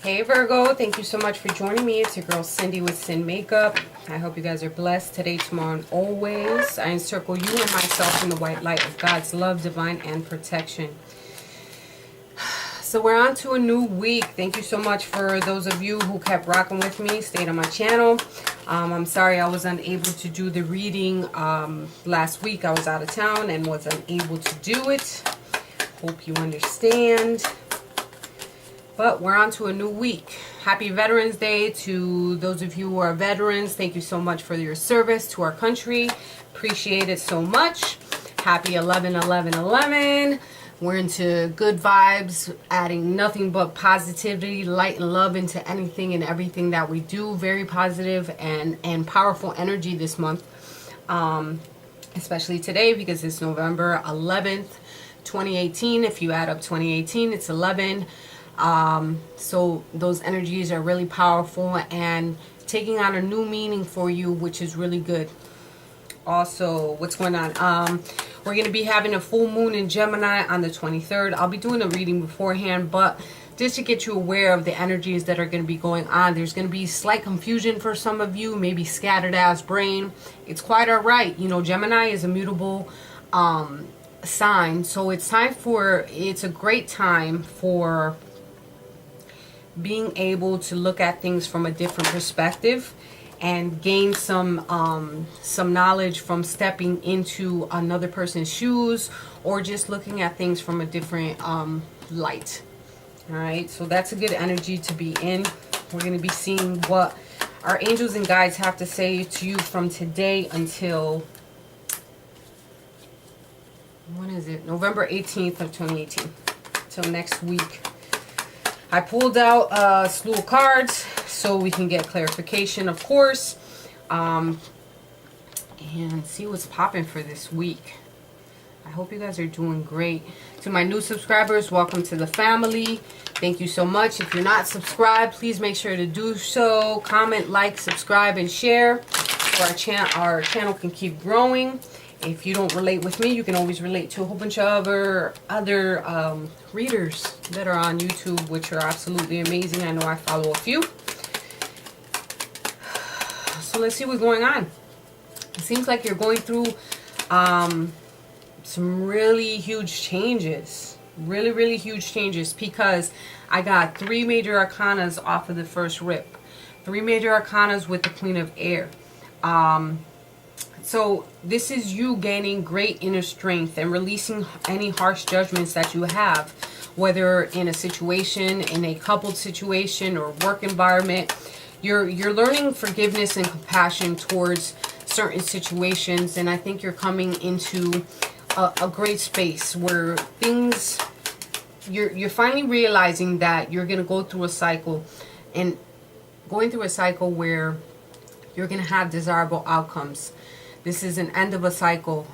Hey Virgo, thank you so much for joining me. It's your girl Cindy with Sin Makeup. I hope you guys are blessed today, tomorrow, and always. I encircle you and myself in the white light of God's love, divine, and protection. So we're on to a new week. Thank you so much for those of you who kept rocking with me, stayed on my channel. I'm sorry I was unable to do the reading last week. I was out of town and was unable to do it. Hope you understand. But we're on to a new week. Happy Veterans Day to those of you who are veterans. Thank you so much for your service to our country. Appreciate it so much. Happy 11/11/11. We're into good vibes, adding nothing but positivity, light, and love into anything and everything that we do. Very positive and powerful energy this month. Especially today because it's November 11th, 2018. If you add up 2018, it's 11. So those energies are really powerful and taking on a new meaning for you, which is really good. Also, what's going on? We're going to be having a full moon in Gemini on the 23rd. I'll be doing a reading beforehand, but just to get you aware of the energies that are going to be going on, there's going to be slight confusion for some of you, maybe scattered ass brain. It's quite all right. You know, Gemini is a mutable sign, so it's a great time for being able to look at things from a different perspective and gain some knowledge from stepping into another person's shoes or just looking at things from a different light. All right, so that's a good energy to be in. We're going to be seeing what our angels and guides have to say to you from today until, when is it? November 18th of 2018. Till next week. I pulled out a slew of cards so we can get clarification, of course, and see what's popping for this week. I hope you guys are doing great. To my new subscribers, welcome to the family. Thank you so much. If you're not subscribed, please make sure to do so. Comment, like, subscribe, and share so our channel can keep growing. If you don't relate with me, you can always relate to a whole bunch of other readers that are on YouTube, which are absolutely amazing. I know I follow a few. So let's see what's going on. It seems like you're going through some really huge changes. Really, really huge changes, because I got 3 major arcanas off of the first rip. 3 major arcanas with the Queen of Air. So this is you gaining great inner strength and releasing any harsh judgments that you have, whether in a situation, in a coupled situation or work environment. You're learning forgiveness and compassion towards certain situations, and I think you're coming into a great space where things, you're finally realizing that you're going to go through a cycle, and going through a cycle where you're going to have desirable outcomes. This is an end of a cycle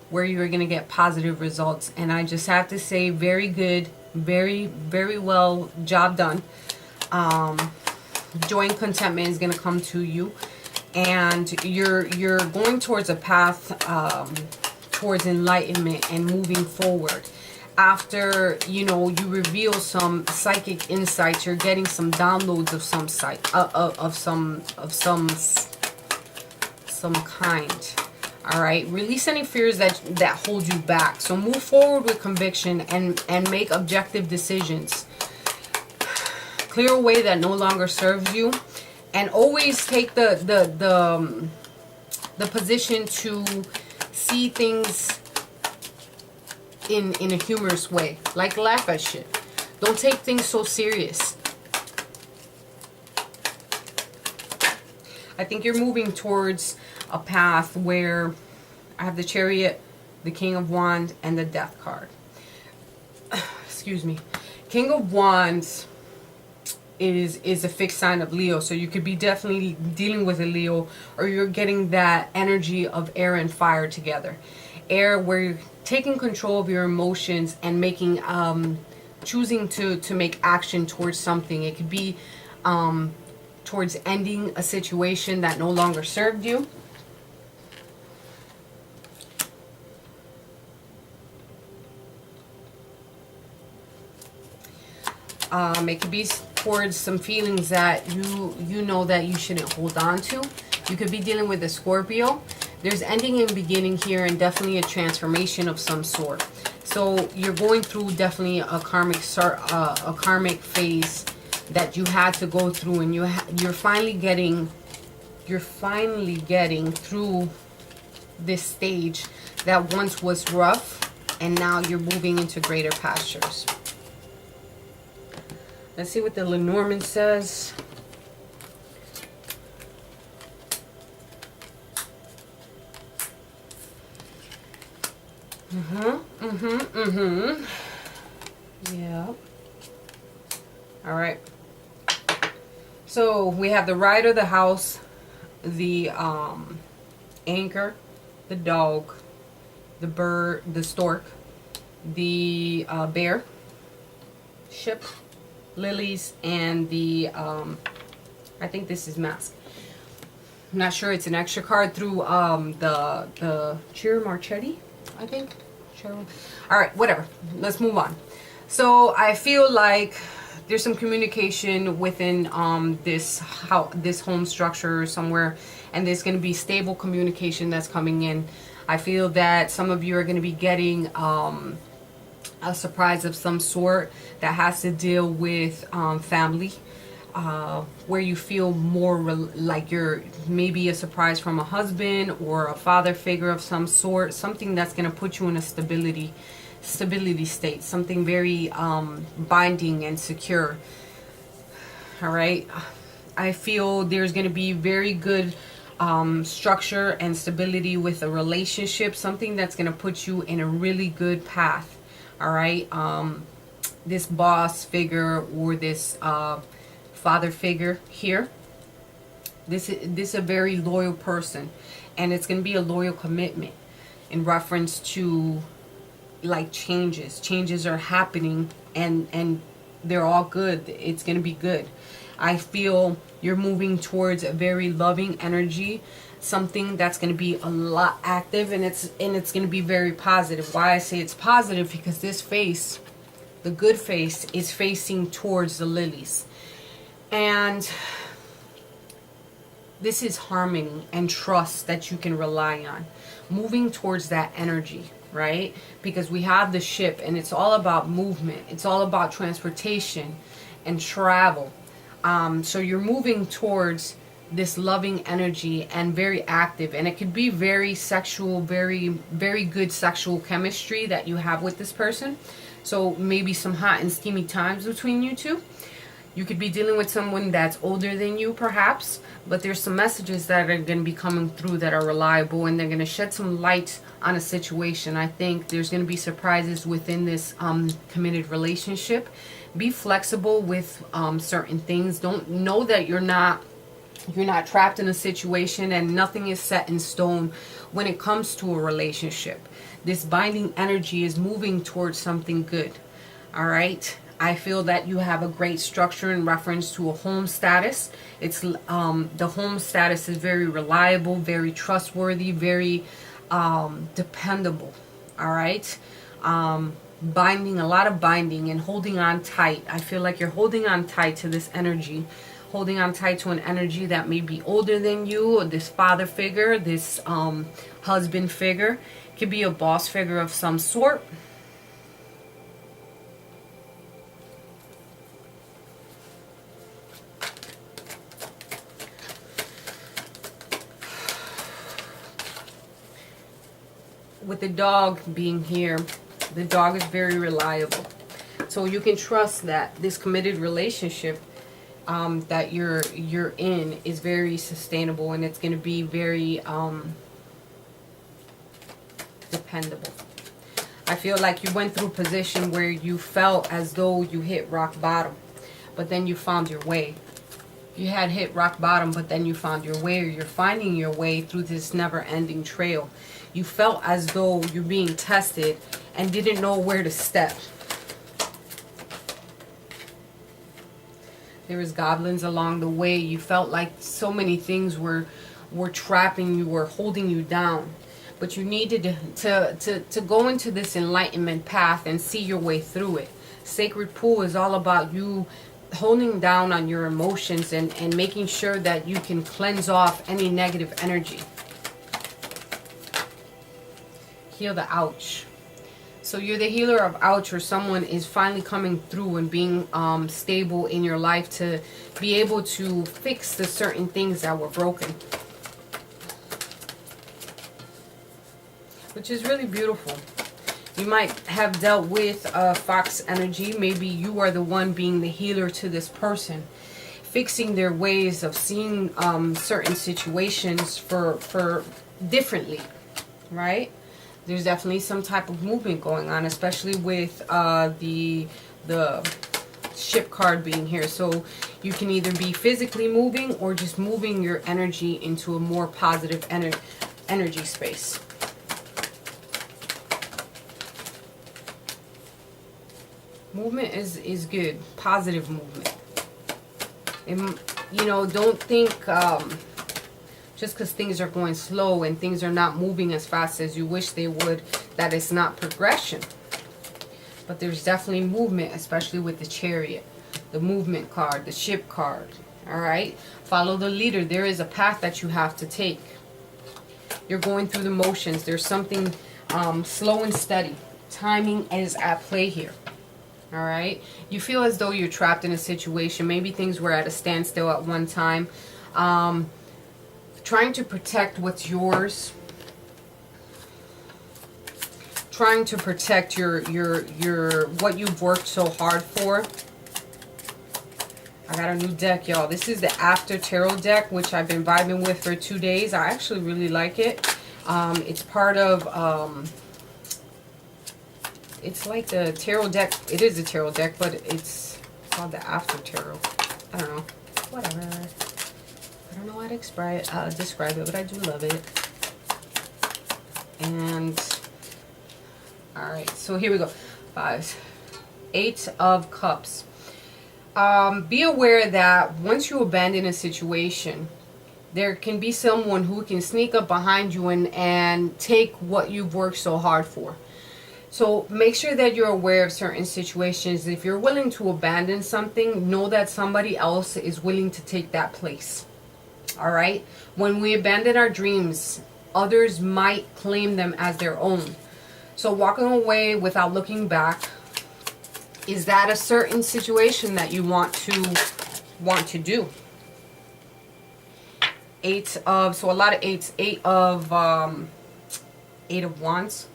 where you're going to get positive results. And I just have to say, very good, very, very well, job done. Joy and contentment is going to come to you. And you're going towards a path towards enlightenment and moving forward. After, you know, you reveal some psychic insights, you're getting some downloads of some some kind. All right, release any fears that hold you back. So move forward with conviction and make objective decisions. Clear a way that no longer serves you, and always take the position to see things in a humorous way. Like, laugh at shit. Don't take things so serious. I think you're moving towards a path where I have the Chariot, the King of Wands, and the Death card. Excuse me. King of Wands is a fixed sign of Leo, so you could be definitely dealing with a Leo, or you're getting that energy of air and fire together. Air, where you're taking control of your emotions and making choosing to make action towards something. It could be towards ending a situation that no longer served you. It could be towards some feelings that you know that you shouldn't hold on to. You could be dealing with a Scorpio. There's ending and beginning here, and definitely a transformation of some sort. So you're going through definitely a karmic phase that you had to go through, and you're finally getting through this stage that once was rough, and now you're moving into greater pastures. Let's see what the Lenormand says. Yeah. All right. So we have the rider, the house, the anchor, the dog, the bird, the stork, the bear, ship, lilies, and the I think this is mask. I'm not sure. It's an extra card through the Chiara Marchetti, I think. All right, whatever. Let's move on. So I feel like there's some communication within this home structure somewhere, and there's going to be stable communication that's coming in. I feel that some of you are going to be getting a surprise of some sort that has to deal with family, where you feel more like you're maybe a surprise from a husband or a father figure of some sort, something that's going to put you in a stability state, something very binding and secure. All right, I feel there's going to be very good structure and stability with a relationship, something that's going to put you in a really good path. All right, this boss figure or this father figure here, this is a very loyal person, and it's going to be a loyal commitment in reference to like changes are happening, and they're all good. It's going to be good. I feel you're moving towards a very loving energy, something that's going to be a lot active, and it's going to be very positive. Why I say it's positive, because this face, the good face, is facing towards the lilies. And this is harmony and trust that you can rely on. Moving towards that energy, right? Because we have the ship, and it's all about movement. It's all about transportation and travel. So you're moving towards this loving energy and very active. And it could be very sexual, very, very good sexual chemistry that you have with this person. So maybe some hot and steamy times between you two. You could be dealing with someone that's older than you, perhaps, but there's some messages that are going to be coming through that are reliable, and they're going to shed some light on a situation. I think there's going to be surprises within this committed relationship. Be flexible with certain things. Don't know that you're not trapped in a situation, and nothing is set in stone when it comes to a relationship. This binding energy is moving towards something good. All right. I feel that you have a great structure in reference to a home status. It's the home status is very reliable, very trustworthy, very dependable. All right, binding, a lot of binding and holding on tight. I feel like you're holding on tight to this energy, holding on tight to an energy that may be older than you, or this father figure, this husband figure. Could be a boss figure of some sort. With the dog being here, the dog is very reliable. So you can trust that this committed relationship that you're in is very sustainable, and it's going to be very dependable. I feel like you went through a position where you felt as though you hit rock bottom, but then you found your way. You had hit rock bottom, but then you found your way, or you're finding your way through this never-ending trail. You felt as though you're being tested and didn't know where to step. There was goblins along the way. You felt like so many things were trapping you, were holding you down. But you needed to go into this enlightenment path and see your way through it. Sacred Pool is all about you holding down on your emotions and making sure that you can cleanse off any negative energy. Heal the ouch. So you're the healer of ouch, or someone is finally coming through and being stable in your life to be able to fix the certain things that were broken. Which is really beautiful. You might have dealt with fox energy. Maybe you are the one being the healer to this person, fixing their ways of seeing certain situations for differently, right? There's definitely some type of movement going on, especially with the ship card being here. So you can either be physically moving or just moving your energy into a more positive energy space. Movement is good. Positive movement. And, you know, don't think just because things are going slow and things are not moving as fast as you wish they would, that it's not progression. But there's definitely movement, especially with the Chariot, the movement card, the ship card. All right? Follow the leader. There is a path that you have to take. You're going through the motions. There's something slow and steady. Timing is at play here. All right, you feel as though you're trapped in a situation. Maybe things were at a standstill at one time. Trying to protect what's yours. Trying to protect your what you've worked so hard for. I got a new deck, y'all. This is the After Tarot deck, which I've been vibing with for 2 days. I actually really like it. It's part of it's like the tarot deck. It is a tarot deck, but it's called the After Tarot. I don't know. Whatever. I don't know how to describe it, but I do love it. And, alright, so here we go. 8 of Cups. Be aware that once you abandon a situation, there can be someone who can sneak up behind you and take what you've worked so hard for. So make sure that you're aware of certain situations. If you're willing to abandon something, know that somebody else is willing to take that place. All right? When we abandon our dreams, others might claim them as their own. So walking away without looking back, is that a certain situation that you want to do? 8 of, so a lot of 8s. 8 of Wands.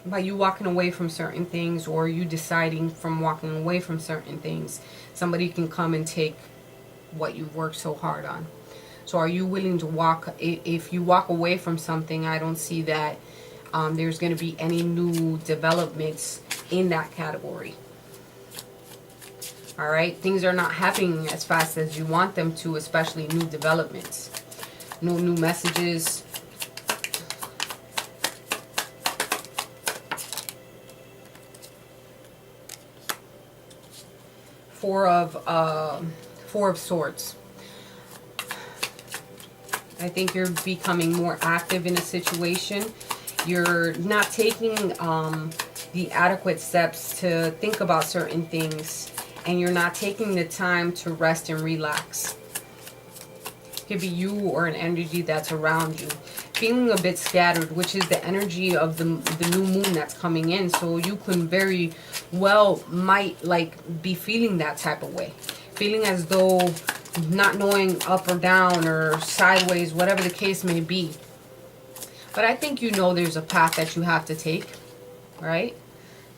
By you walking away from certain things, or you deciding from walking away from certain things, somebody can come and take what you've worked so hard on. So are you willing to walk? If you walk away from something, I don't see that there's going to be any new developments in that category. All right, things are not happening as fast as you want them to, especially new developments, no new messages. Four of Swords. I think you're becoming more active in a situation. You're not taking the adequate steps to think about certain things, and you're not taking the time to rest and relax. It could be you or an energy that's around you. Feeling a bit scattered, which is the energy of the new moon that's coming in. So you can very well might like be feeling that type of way. Feeling as though not knowing up or down or sideways, whatever the case may be. But I think you know there's a path that you have to take, right?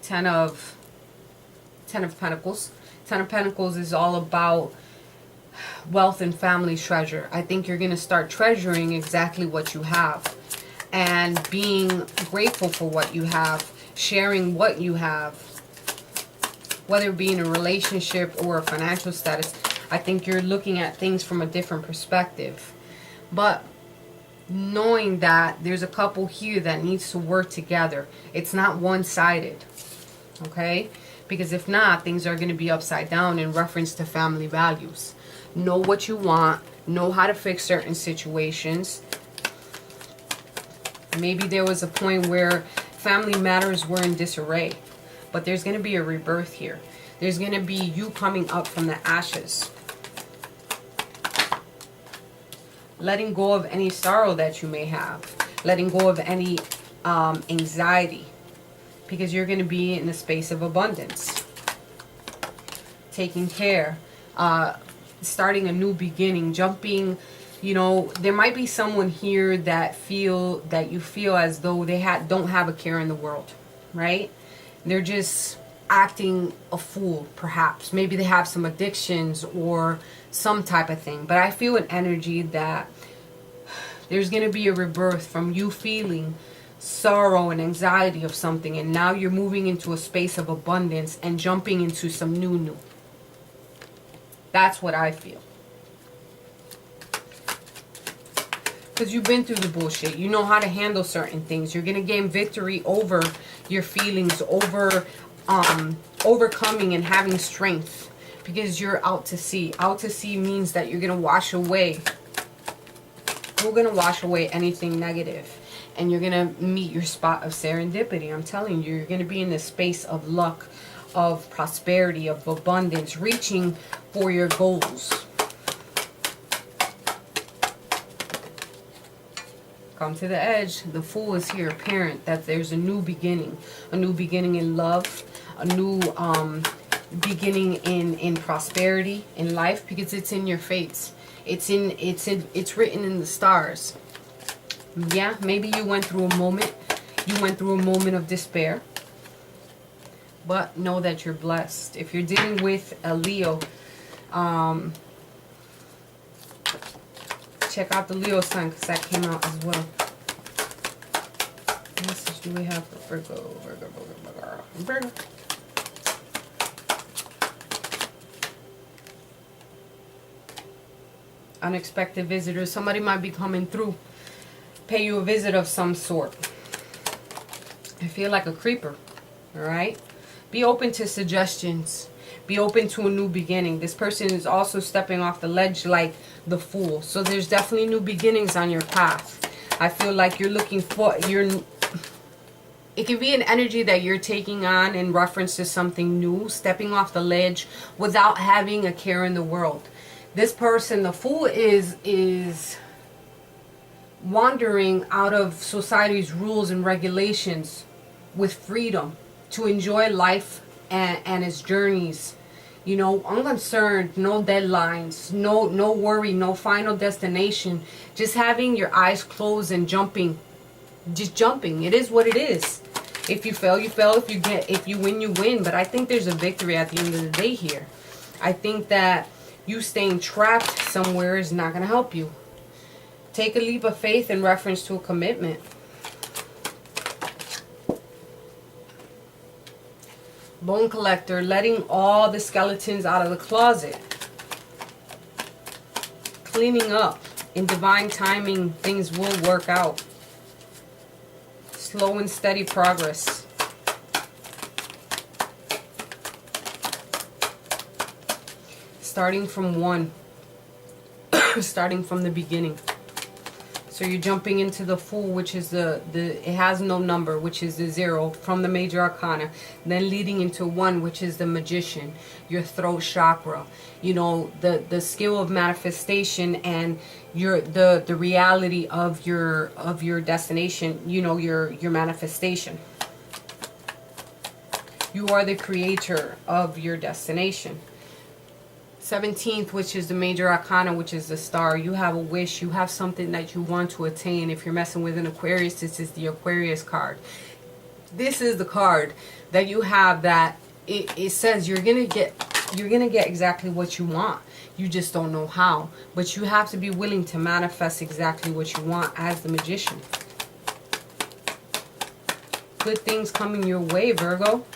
10 of Pentacles. 10 of Pentacles is all about wealth and family treasure. I think you're going to start treasuring exactly what you have and being grateful for what you have, sharing what you have, whether it be in a relationship or a financial status. I think you're looking at things from a different perspective. But knowing that there's a couple here that needs to work together. It's not one-sided. Okay? Because if not, things are going to be upside down in reference to family values. Know what you want. know how to fix certain situations. Maybe there was a point where family matters were in disarray, but there's going to be a rebirth here. There's going to be you coming up from the ashes. Letting go of any sorrow that you may have. Letting go of any anxiety. Because you're going to be in a space of abundance. Taking care. Starting a new beginning. Jumping. You know, there might be someone here that you feel as though they don't have a care in the world. Right? They're just acting a fool, perhaps. Maybe they have some addictions or some type of thing. But I feel an energy that there's going to be a rebirth from you feeling sorrow and anxiety of something, and now you're moving into a space of abundance and jumping into some new. That's what I feel. Because you've been through the bullshit. You know how to handle certain things. You're going to gain victory over your feelings, over overcoming and having strength. Because you're out to sea. Out to sea means that you're going to wash away. You're going to wash away anything negative. And you're going to meet your spot of serendipity. I'm telling you, you're going to be in this space of luck, of prosperity, of abundance, reaching for your goals. Come to the edge. The Fool is here, apparent that there's a new beginning in love, a new beginning in prosperity in life, because it's in your fates. It's written in the stars. Yeah, maybe you went through a moment. You went through a moment of despair. But know that you're blessed. If you're dealing with a Leo, check out the Leo sign, because that came out as well. What message do we have for Virgo? Virgo. Unexpected visitors. Somebody might be coming through. Pay you a visit of some sort. I feel like a creeper. Alright? Be open to suggestions. Be open to a new beginning. This person is also stepping off the ledge like the Fool. So there's definitely new beginnings on your path. I feel like you're looking for... It can be an energy that you're taking on in reference to something new. Stepping off the ledge without having a care in the world. This person, the Fool, is wandering out of society's rules and regulations with freedom to enjoy life and its journeys. You know, unconcerned, no deadlines, no worry, no final destination. Just having your eyes closed and jumping. Just jumping. It is what it is. If you fail, you fail. If you win, you win. But I think there's a victory at the end of the day here. I think that you staying trapped somewhere is not going to help you. Take a leap of faith in reference to a commitment. Bone collector, letting all the skeletons out of the closet. Cleaning up. In divine timing, things will work out. Slow and steady progress. Starting from one. Starting from the beginning. So you're jumping into the Fool, which is it has no number, which is the 0 from the major arcana. Then leading into 1, which is the Magician, your throat chakra. You know, the skill of manifestation and the reality of your destination, you know, your manifestation. You are the creator of your destination. 17th, which is the major arcana, which is the Star. You have a wish. You have something that you want to attain. If you're messing with an Aquarius, this is the Aquarius card. This is the card that you have that it says you're gonna get exactly what you want. You just don't know how. But you have to be willing to manifest exactly what you want as the Magician. Good things coming your way, Virgo.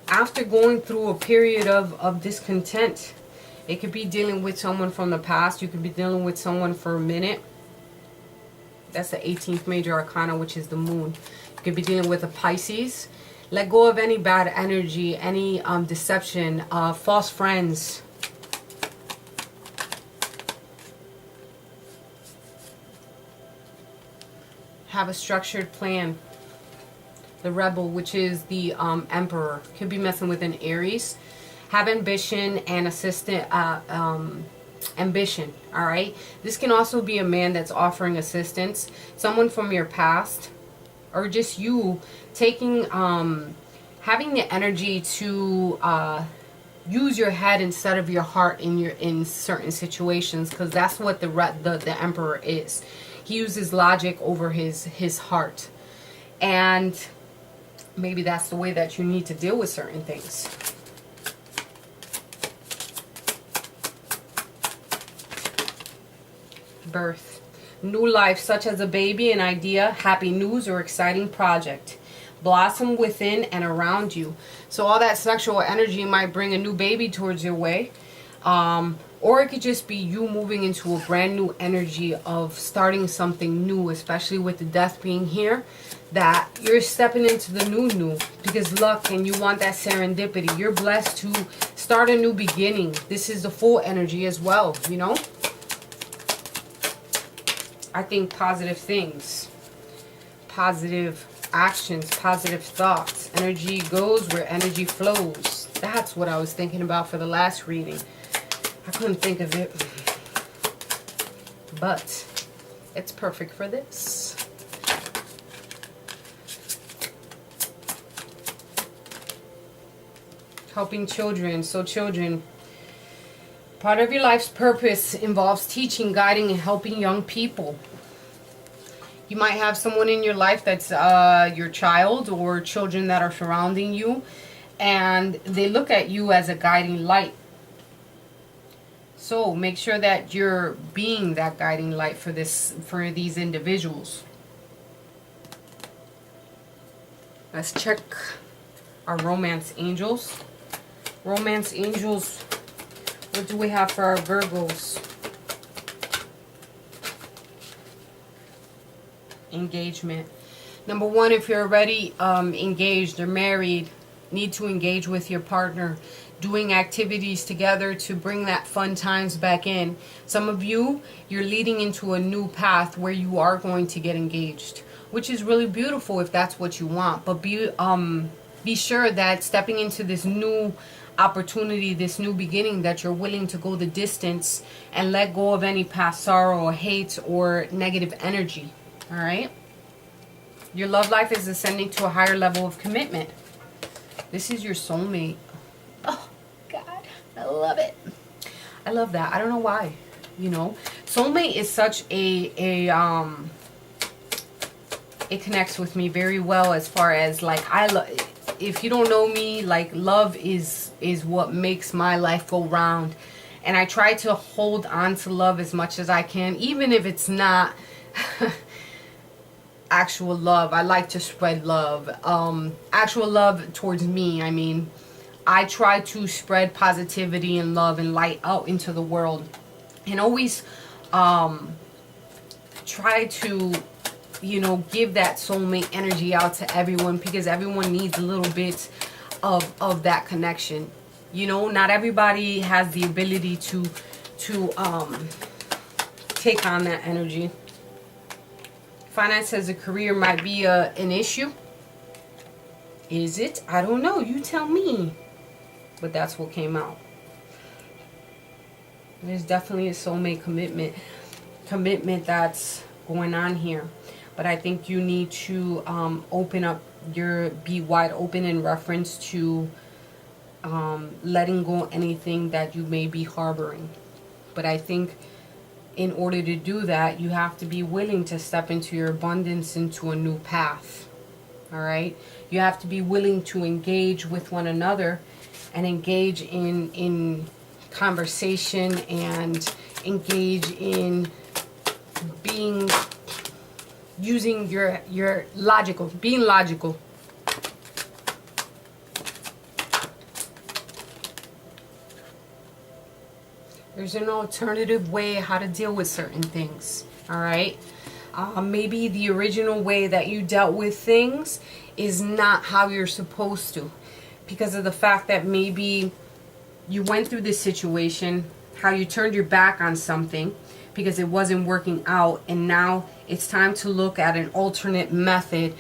After going through a period of discontent. It could be dealing with someone from the past. You could be dealing with someone for a minute. That's the 18th major arcana, which is the Moon. You could be dealing with a Pisces. Let go of any bad energy, any deception, false friends. have a structured plan. The rebel, which is the emperor, could be messing with an Aries. Have ambition and ambition. All right, this can also be a man that's offering assistance, someone from your past, or just you taking having the energy to use your head instead of your heart in certain situations, because that's what the emperor is. He uses logic over his heart, and maybe that's the way that you need to deal with certain things. Birth. New life, such as a baby, an idea, happy news, or exciting project. Blossom within and around you. So all that sexual energy might bring a new baby towards your way. Or it could just be you moving into a brand new energy of starting something new, especially with the death being here, that you're stepping into the new because luck, and you want that serendipity. You're blessed to start a new beginning. This is the full energy as well, you know. I think positive things, positive actions, positive thoughts. Energy goes where energy flows. That's what I was thinking about for the last reading. I couldn't think of it, but it's perfect for this. Helping children. So children, part of your life's purpose involves teaching, guiding, and helping young people. You might have someone in your life that's your child or children that are surrounding you, and they look at you as a guiding light. So make sure that you're being that guiding light for these individuals. Let's check our romance angels. Romance angels, what do we have for our Virgos? Engagement. Number one, if you're already engaged or married, need to engage with your partner, doing activities together to bring that fun times back in. Some of you, you're leading into a new path where you are going to get engaged, which is really beautiful if that's what you want. But be sure that stepping into this new opportunity, this new beginning, that you're willing to go the distance and let go of any past sorrow or hate or negative energy. All right, your love life is ascending to a higher level of commitment. This is your soulmate. Oh God, I love it. I love that. I don't know why, you know. Soulmate is such it connects with me very well, as far as like if you don't know me, like love is what makes my life go round, and I try to hold on to love as much as I can, even if it's not actual love. I like to spread love, actual love towards me. I mean, I try to spread positivity and love and light out into the world, and always try to, you know, give that soulmate energy out to everyone, because everyone needs a little bit of that connection. You know, not everybody has the ability to take on that energy. Finance as a career might be an issue. Is it? I don't know. You tell me. But that's what came out. There's definitely a soulmate commitment that's going on here. But I think you need to open up be wide open in reference to letting go anything that you may be harboring. But I think in order to do that, you have to be willing to step into your abundance, into a new path. All right? You have to be willing to engage with one another and engage in conversation and engage in using your being logical. There's an alternative way how to deal with certain things. All right, maybe the original way that you dealt with things is not how you're supposed to, because of the fact that maybe you went through this situation, how you turned your back on something, because it wasn't working out, and now it's time to look at an alternate method.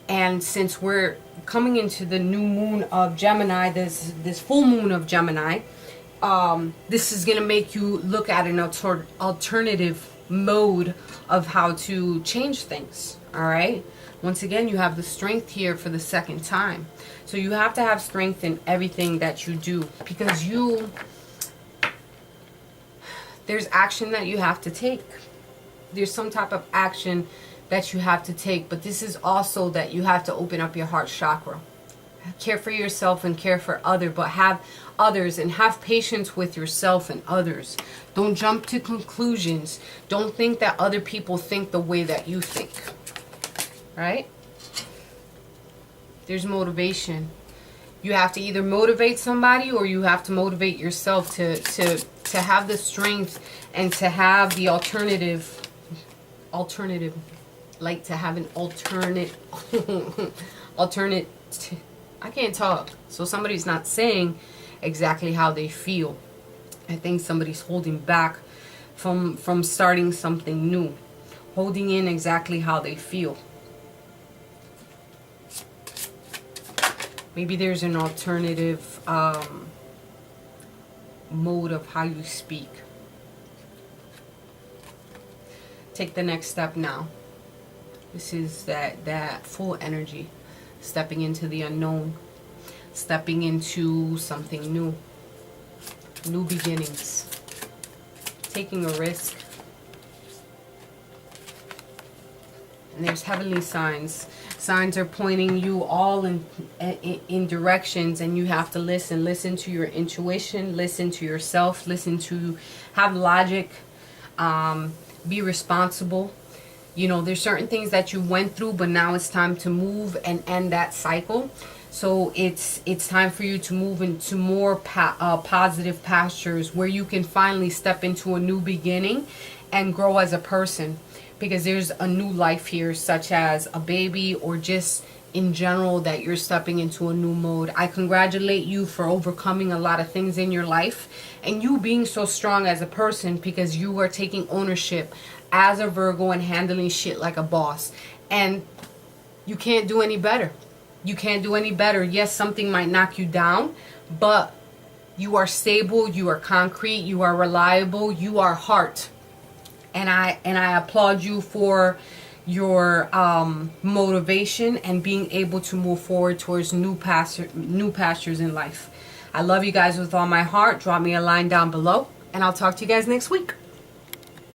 And since we're coming into the new moon of Gemini, this full moon of Gemini, this is going to make you look at an alternative mode of how to change things. All right. Once again, you have the strength here for the second time. So you have to have strength in everything that you do, because there's action that you have to take. There's some type of action that you have to take, but this is also that you have to open up your heart chakra. Care for yourself and care for others, but have others, and have patience with yourself and others. Don't jump to conclusions. Don't think that other people think the way that you think. Right? There's motivation. You have to either motivate somebody, or you have to motivate yourself to have the strength and to have the alternative, like to have an alternate I can't talk. So somebody's not saying exactly how they feel. I think somebody's holding back from starting something new, holding in exactly how they feel. Maybe there's an alternative mode of how you speak. Take the next step now. This is that full energy. Stepping into the unknown. Stepping into something new. New beginnings. Taking a risk. And there's heavenly signs. Signs are pointing you all in directions, and you have to listen to your intuition, listen to yourself, have logic, be responsible. You know, there's certain things that you went through, but now it's time to move and end that cycle. So it's time for you to move into more positive pastures, where you can finally step into a new beginning and grow as a person. Because there's a new life here, such as a baby, or just in general that you're stepping into a new mode. I congratulate you for overcoming a lot of things in your life, and you being so strong as a person, because you are taking ownership as a Virgo and handling shit like a boss. And you can't do any better. You can't do any better. Yes, something might knock you down, but you are stable, you are concrete, you are reliable, you are heart. And I applaud you for your motivation and being able to move forward towards new pastures in life. I love you guys with all my heart. Drop me a line down below, and I'll talk to you guys next week.